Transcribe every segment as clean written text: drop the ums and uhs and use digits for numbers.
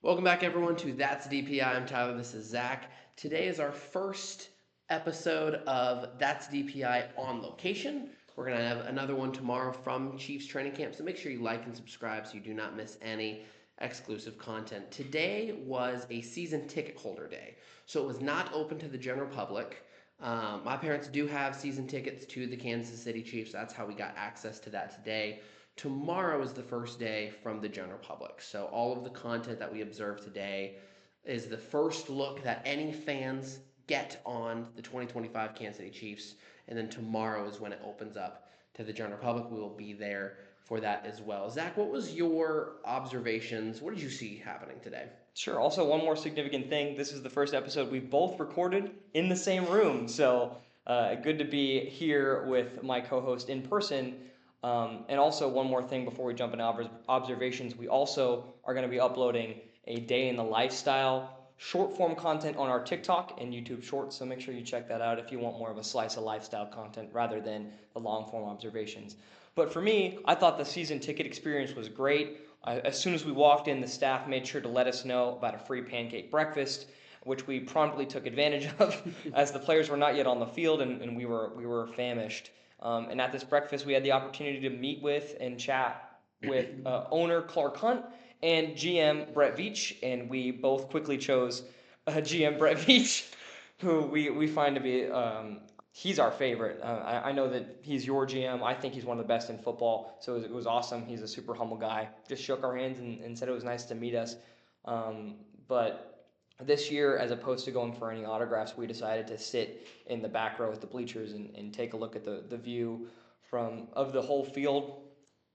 Welcome back, everyone, to That's DPI. I'm Tyler. This is Zach. Today is our first episode of That's DPI on location. We're going to have another one tomorrow from Chiefs training camp, so make sure you like and subscribe so you do not miss any exclusive content. Today was a season ticket holder day, so it was not open to the general public. My parents do have season tickets to the Kansas City Chiefs. That's how we got access to that today. Tomorrow is the first day from the general public. So all of the content that we observe today is the first look that any fans get on the 2025 Kansas City Chiefs. And then tomorrow is when it opens up to the general public. We will be there for that as well. Zach, what was your observations? What did you see happening today? Sure. Also, one more significant thing. This is the first episode we've both recorded in the same room. So good to be here with my co-host in person. And also, one more thing before we jump into observations, we also are going to be uploading a day in the lifestyle short form content on our TikTok and YouTube Shorts. So make sure you check that out if you want more of a slice of lifestyle content rather than the long form observations. But for me, I thought the season ticket experience was great. As soon as we walked in, the staff made sure to let us know about a free pancake breakfast, which we promptly took advantage of as the players were not yet on the field and we were famished. And at this breakfast, we had the opportunity to meet with and chat with owner Clark Hunt and GM Brett Veach, and we both quickly chose GM Brett Veach, who we find to be he's our favorite. I know that he's your GM. I think he's one of the best in football. So it was awesome. He's a super humble guy. Just shook our hands and said it was nice to meet us. But this year, as opposed to going for any autographs, we decided to sit in the back row at the bleachers and take a look at the view of the whole field,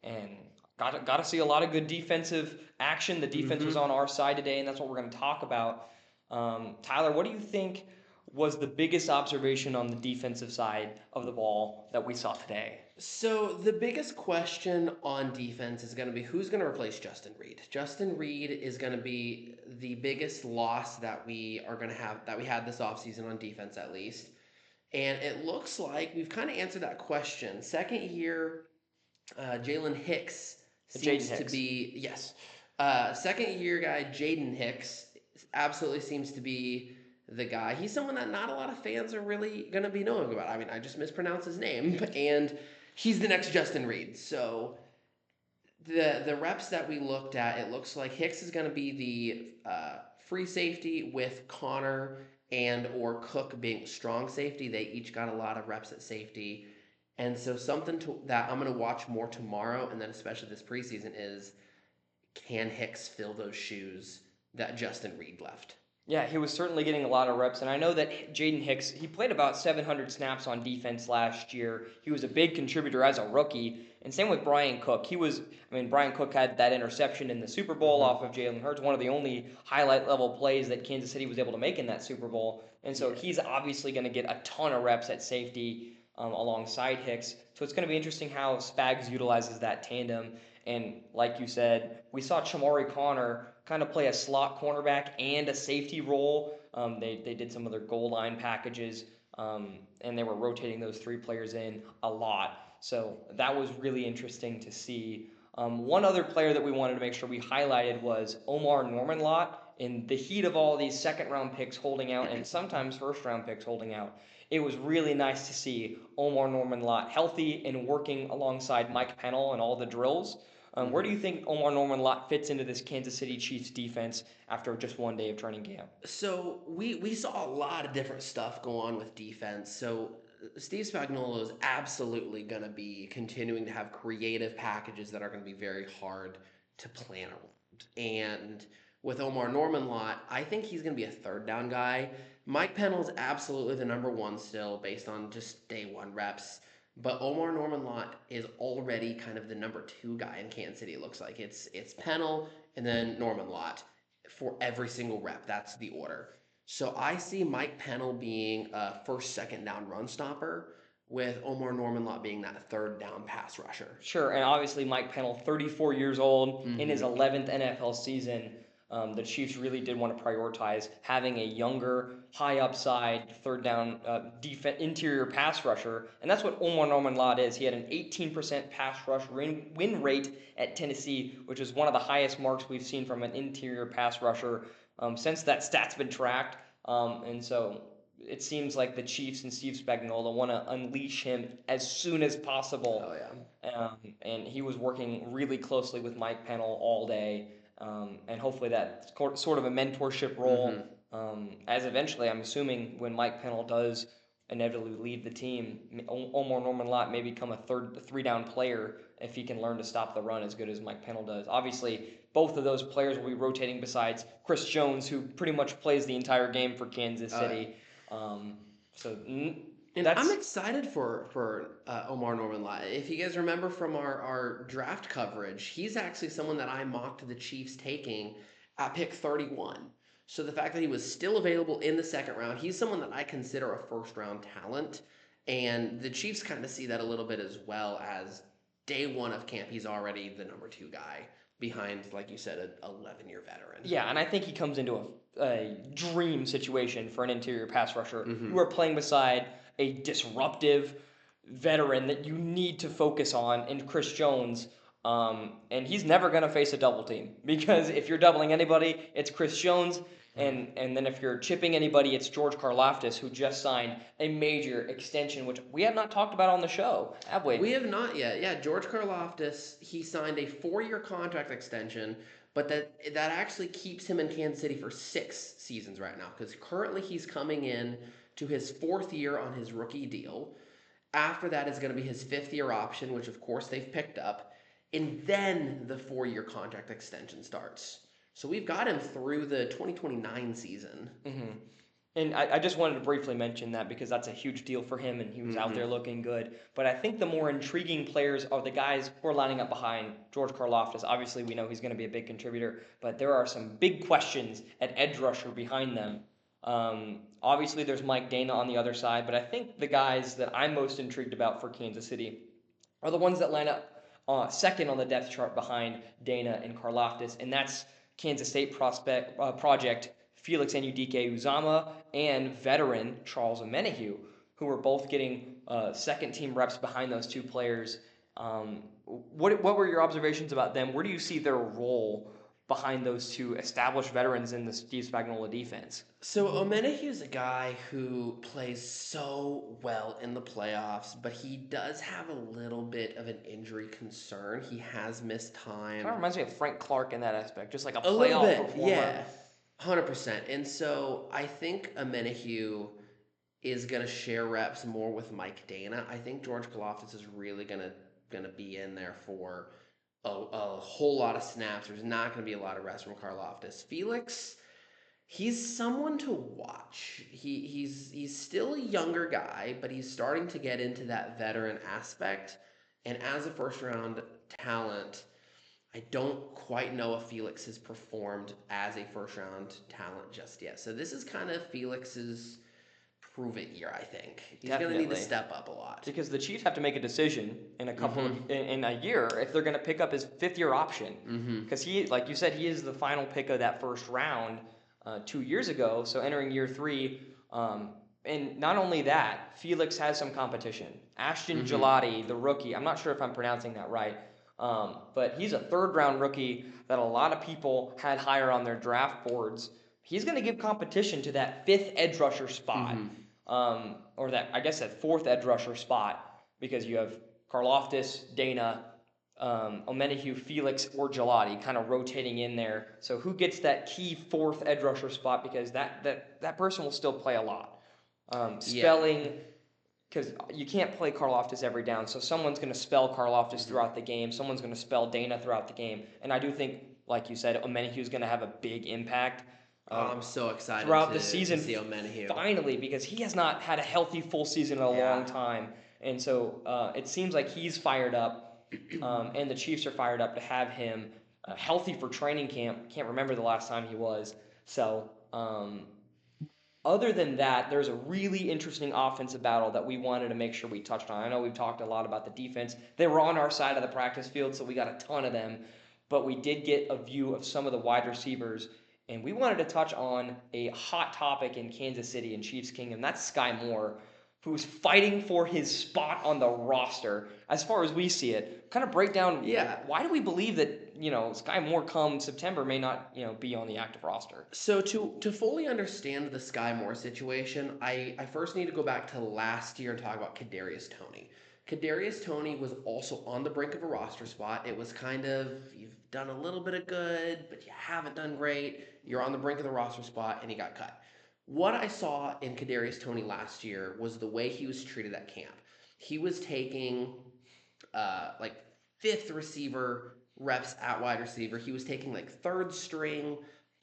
and got to see a lot of good defensive action. The defense was on our side today, and that's what we're going to talk about. Tyler, what do you think was the biggest observation on the defensive side of the ball that we saw today? So the biggest question on defense is going to be who's going to replace Justin Reed. Justin Reed is going to be the biggest loss that we are going to have that we had this offseason on defense at least. And it looks like we've kind of answered that question. Second year, Jalen Hicks seems to be yes. Second year guy Jaden Hicks absolutely seems to be the guy. He's someone that not a lot of fans are really going to be knowing about. I mean, I just mispronounced his name, and he's the next Justin Reed. So the reps that we looked at, it looks like Hicks is going to be the free safety with Connor and or Cook being strong safety. They each got a lot of reps at safety. And so something that I'm going to watch more tomorrow, and then especially this preseason, is can Hicks fill those shoes that Justin Reed left? Yeah, he was certainly getting a lot of reps, and I know that Jaden Hicks, he played about 700 snaps on defense last year. He was a big contributor as a rookie, and same with Brian Cook. Brian Cook had that interception in the Super Bowl off of Jalen Hurts, one of the only highlight-level plays that Kansas City was able to make in that Super Bowl, and so he's obviously going to get a ton of reps at safety alongside Hicks. So it's going to be interesting how Spags utilizes that tandem, and like you said, we saw Chamari Connor kind of play a slot cornerback and a safety role. They did some of their goal line packages, and they were rotating those three players in a lot. So that was really interesting to see. One other player that we wanted to make sure we highlighted was Omar Norman-Lott. In the heat of all these second-round picks holding out and sometimes first-round picks holding out, it was really nice to see Omar Norman-Lott healthy and working alongside Mike Pennell and all the drills. Where do you think Omar Norman-Lott fits into this Kansas City Chiefs defense after just one day of training camp? So we saw a lot of different stuff go on with defense. So Steve Spagnuolo is absolutely going to be continuing to have creative packages that are going to be very hard to plan around. And with Omar Norman-Lott, I think he's going to be a third down guy. Mike Pennell is absolutely the number one still based on just day one reps. But Omar Norman-Lott is already kind of the number two guy in Kansas City. It looks like it's Pennell and then Norman-Lott for every single rep. That's the order. So I see Mike Pennell being a first, second down run stopper, with Omar Norman-Lott being that third down pass rusher. Sure, and obviously Mike Pennell, 34 years old, in his 11th NFL season. The Chiefs really did want to prioritize having a younger, high upside, third down interior pass rusher, and that's what Omar Norman-Lott is. He had an 18% pass rush win rate at Tennessee, which is one of the highest marks we've seen from an interior pass rusher since that stat's been tracked. And so it seems like the Chiefs and Steve Spagnuolo want to unleash him as soon as possible. Oh yeah. And he was working really closely with Mike Pennell all day, and hopefully that sort of a mentorship role. As eventually, I'm assuming when Mike Pennell does inevitably leave the team, Omar Norman-Lott may become a three-down player if he can learn to stop the run as good as Mike Pennell does. Obviously, both of those players will be rotating besides Chris Jones, who pretty much plays the entire game for Kansas City. So and I'm excited for Omar Norman-Lott. If you guys remember from our draft coverage, he's actually someone that I mocked the Chiefs taking at pick 31. So the fact that he was still available in the second round, he's someone that I consider a first-round talent. And the Chiefs kind of see that a little bit as well as day one of camp, he's already the number 2 guy behind, like you said, an 11-year veteran. Yeah, and I think he comes into a dream situation for an interior pass rusher. You are playing beside a disruptive veteran that you need to focus on in Chris Jones. And he's never going to face a double team because if you're doubling anybody, it's Chris Jones. And then if you're chipping anybody, it's George Karlaftis, who just signed a major extension, which we have not talked about on the show, have we? We have not yet. Yeah, George Karlaftis, he signed a 4-year contract extension, but that actually keeps him in Kansas City for 6 seasons right now because currently he's coming in to his 4th year on his rookie deal. After that is going to be his 5th-year option, which of course they've picked up, and then the 4-year contract extension starts. So we've got him through the 2029 season. And I just wanted to briefly mention that because that's a huge deal for him and he was out there looking good. But I think the more intriguing players are the guys who are lining up behind George Karlaftis. Obviously, we know he's going to be a big contributor, but there are some big questions at edge rusher behind them. Obviously, there's Mike Dana on the other side, but I think the guys that I'm most intrigued about for Kansas City are the ones that line up second on the depth chart behind Dana and Karlaftis, and that's Kansas State project Felix Anudike-Uzama and veteran Charles Omenihu, who are both getting second-team reps behind those 2 players. What were your observations about them? Where do you see their role behind those 2 established veterans in the Steve Spagnuolo defense? So Omenihu's a guy who plays so well in the playoffs, but he does have a little bit of an injury concern. He has missed time. Kind of reminds me of Frank Clark in that aspect, just like a little playoff bit, performer. yeah, 100%. And so I think Omenihu is going to share reps more with Mike Dana. I think George Karlaftis is really going to be in there for a whole lot of snaps. There's not going to be a lot of reps from Karlaftis. Felix, he's someone to watch. He's still a younger guy, but he's starting to get into that veteran aspect. And as a first round talent, I don't quite know if Felix has performed as a first round talent just yet. So this is kind of Felix's prove it year, I think. He's going to need to step up a lot. Because the Chiefs have to make a decision in a couple of, in a year if they're going to pick up his 5th-year option. Because he, like you said, he is the final pick of that first round 2 years ago. So entering year 3, and not only that, Felix has some competition. Ashton Gelati, the rookie, I'm not sure if I'm pronouncing that right, but he's a 3rd-round rookie that a lot of people had higher on their draft boards. He's going to give competition to that 5th edge rusher spot. Or that, I guess, that 4th edge rusher spot, because you have Karlaftis, Dana, Omenihu, Felix, or Gelati kind of rotating in there. So who gets that key 4th edge rusher spot? Because that person will still play a lot. Spelling, because you can't play Karlaftis every down, so someone's going to spell Karlaftis throughout the game. Someone's going to spell Dana throughout the game. And I do think, like you said, Omenihu is going to have a big impact. I'm so excited throughout the season, to see Omenihu. Finally, because he has not had a healthy full season in a long time. And so it seems like he's fired up, and the Chiefs are fired up to have him healthy for training camp. Can't remember the last time he was. So other than that, there's a really interesting offensive battle that we wanted to make sure we touched on. I know we've talked a lot about the defense. They were on our side of the practice field, so we got a ton of them. but we did get a view of some of the wide receivers, and we wanted to touch on a hot topic in Kansas City and Chiefs Kingdom. That's Sky Moore, who's fighting for his spot on the roster. As far as we see it, kind of break down. Yeah. Why do we believe that Sky Moore come September may not be on the active roster? So to fully understand the Sky Moore situation, I first need to go back to last year and talk about Kadarius Toney. Kadarius Toney was also on the brink of a roster spot. It was kind of, you've done a little bit of good, but you haven't done great. You're on the brink of the roster spot, and he got cut. What I saw in Kadarius Toney last year was the way he was treated at camp. He was taking like fifth receiver reps at wide receiver. He was taking like third string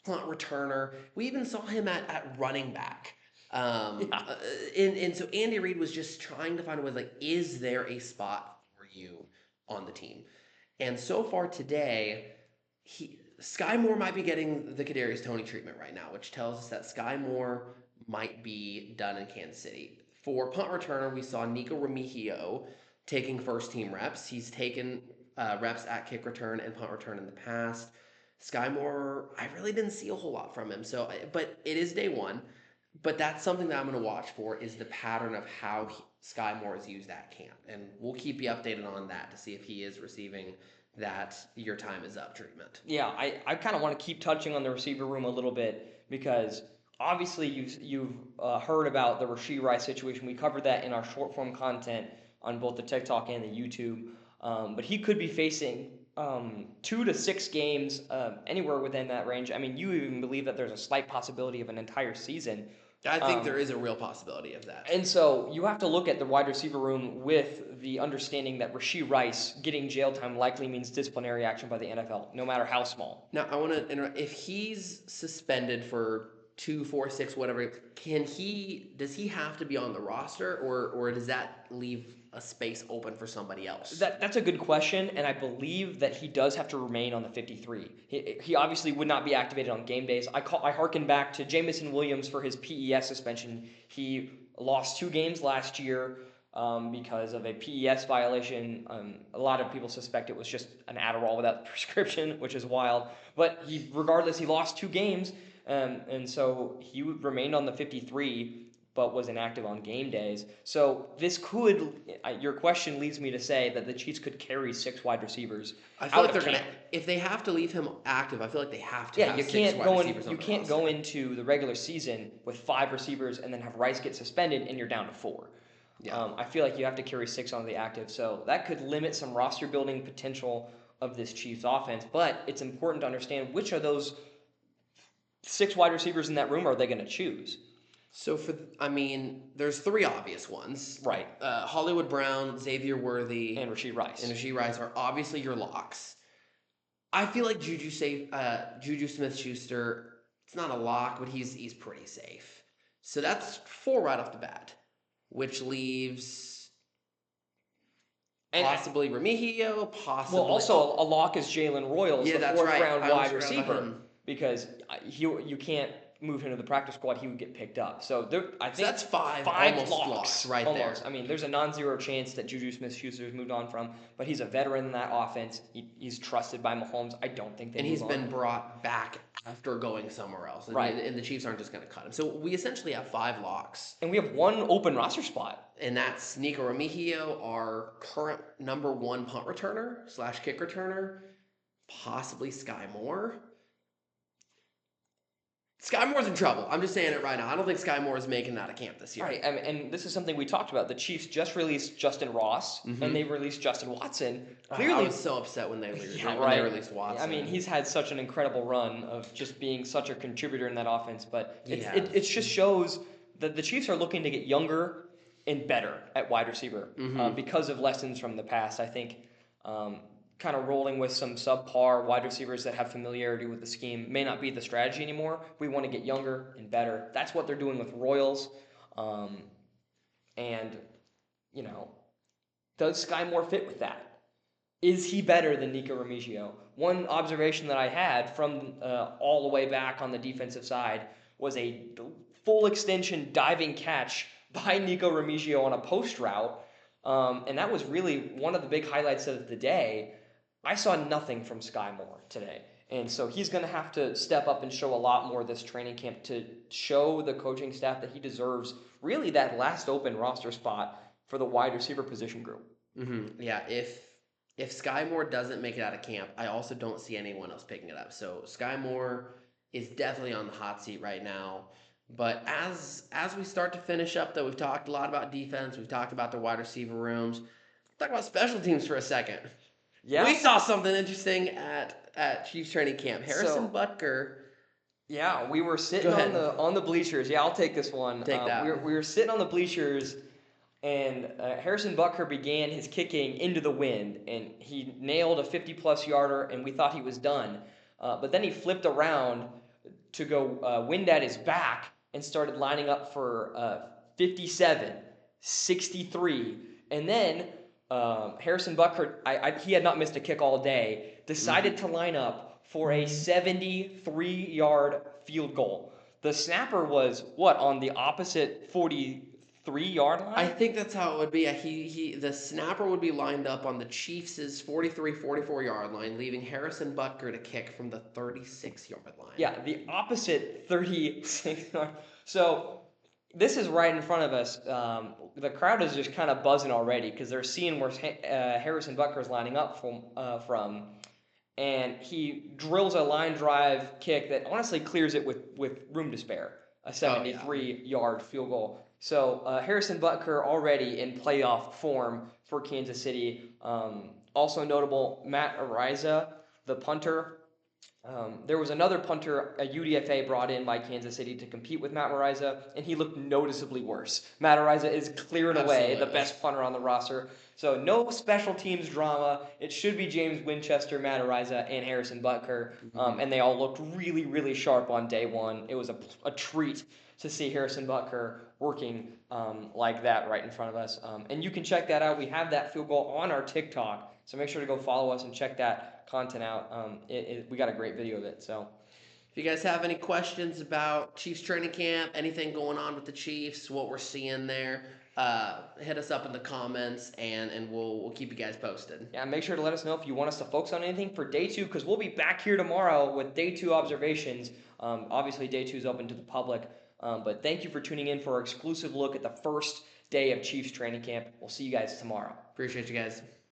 punt returner. We even saw him at running back. And so Andy Reid was just trying to find a way, like, is there a spot for you on the team? And so far today, Sky Moore might be getting the Kadarius Toney treatment right now, which tells us that Sky Moore might be done in Kansas City. For punt returner, we saw Nico Remigio taking first team reps. He's taken reps at kick return and punt return in the past. Sky Moore, I really didn't see a whole lot from him. So, but it is day one. But that's something that I'm going to watch for, is the pattern of how Sky Moore is used at camp. And we'll keep you updated on that to see if he is receiving that your time is up treatment. Yeah, I kind of want to keep touching on the receiver room a little bit, because obviously you've heard about the Rashee Rice situation. We covered that in our short form content on both the TikTok and the YouTube. But he could be facing 2 to 6 games, anywhere within that range. I mean, you even believe that there's a slight possibility of an entire season. I think there is a real possibility of that. And so you have to look at the wide receiver room with the understanding that Rashee Rice getting jail time likely means disciplinary action by the NFL, no matter how small. Now, I want to interrupt. If he's suspended for 2, 4, 6, whatever, does he have to be on the roster, or does that leave a space open for somebody else? That's a good question, and I believe that he does have to remain on the 53. He obviously would not be activated on game days. I harken back to Jamison Williams for his PES suspension. He lost 2 games last year because of a PES violation. A lot of people suspect it was just an Adderall without prescription, which is wild. But regardless, he lost 2 games, and so he remained on the 53, but was inactive on game days. So this could, your question leads me to say that the Chiefs could carry 6 wide receivers. I feel like they're going to, if they have to leave him active, I feel like they have to have 6 wide receivers on you can't go into the regular season with 5 receivers and then have Rice get suspended and you're down to 4. Yeah. I feel like you have to carry 6 on the active, so that could limit some roster building potential of this Chiefs offense, but it's important to understand which of those 6 wide receivers in that room are they going to choose. So there's 3 obvious ones. Right. Hollywood Brown, Xavier Worthy, and Rashee Rice are obviously your locks. I feel like Juju Smith-Schuster, it's not a lock, but he's pretty safe. So that's 4 right off the bat, which leaves possibly Remigio, possibly. Well, also a lock is Jalen Royals, the 4th round wide receiver, because you can't move him to the practice squad, he would get picked up. So I think that's 5 locks right almost. there. I mean, there's a non-zero chance that Juju Smith-Schuster's moved on from, but he's a veteran in that offense. He's trusted by Mahomes. I don't think he's been brought back after going somewhere else. Right. And the Chiefs aren't just going to cut him. So we essentially have 5 locks. And we have 1 open roster spot. And that's Nico Remigio, our current number 1 punt returner / kick returner, possibly Sky Moore. Sky Moore's in trouble. I'm just saying it right now. I don't think Sky Moore is making that a camp this year. Right, and this is something we talked about. The Chiefs just released Justin Ross, and they released Justin Watson. Clearly, I was so upset when they released Watson. I mean, he's had such an incredible run of just being such a contributor in that offense, but it just shows that the Chiefs are looking to get younger and better at wide receiver because of lessons from the past. I think kind of rolling with some subpar wide receivers that have familiarity with the scheme may not be the strategy anymore. We want to get younger and better. That's what they're doing with Royals. And, does Sky Moore fit with that? Is he better than Nico Remigio? One observation that I had from all the way back on the defensive side was a full extension diving catch by Nico Remigio on a post route. And that was really one of the big highlights of the day. I saw nothing from Sky Moore today. And so he's going to have to step up and show a lot more this training camp to show the coaching staff that he deserves really that last open roster spot for the wide receiver position group. Yeah, if Sky Moore doesn't make it out of camp, I also don't see anyone else picking it up. So Sky Moore is definitely on the hot seat right now. But as we start to finish up, though, we've talked a lot about defense. We've talked about the wide receiver rooms. Talk about special teams for a second. Yeah. We saw something interesting at Chiefs training camp. Harrison So- Butker. Yeah, we were sitting Go ahead. on the bleachers. Yeah, I'll take this one. Take that. We were sitting on the bleachers, and Harrison Butker began his kicking into the wind, and he nailed a 50-plus yarder, and we thought he was done. But then he flipped around to go wind at his back and started lining up for 57, 63, and then Harrison Butker, he had not missed a kick all day, decided to line up for a 73-yard field goal. The snapper was, on the opposite 43-yard line? I think that's how it would be. The snapper would be lined up on the Chiefs' 44 yard line, leaving Harrison Butker to kick from the 36-yard line. Yeah, the opposite 36-yard. So this is right in front of us. The crowd is just kind of buzzing already because they're seeing where Harrison Butker is lining up from. And he drills a line drive kick that honestly clears it with room to spare. A 73-yard field goal. So Harrison Butker already in playoff form for Kansas City. Also notable, Matt Ariza, the punter. There was another punter, a UDFA brought in by Kansas City to compete with Matt Ariza, and he looked noticeably worse. Matt Ariza is clearing away the best punter on the roster. So no special teams drama. It should be James Winchester, Matt Ariza, and Harrison Butker. And they all looked really, really sharp on day one. It was a treat to see Harrison Butker working like that right in front of us. And you can check that out. We have that field goal on our TikTok. So make sure to go follow us and check that content out. We got a great video of it. So if you guys have any questions about Chiefs training camp, anything going on with the Chiefs, what we're seeing there, hit us up in the comments and we'll keep you guys posted. Yeah, make sure to let us know if you want us to focus on anything for day 2, because we'll be back here tomorrow with day 2 observations. Obviously, day 2 is open to the public. But thank you for tuning in for our exclusive look at the first day of Chiefs training camp. We'll see you guys tomorrow. Appreciate you guys.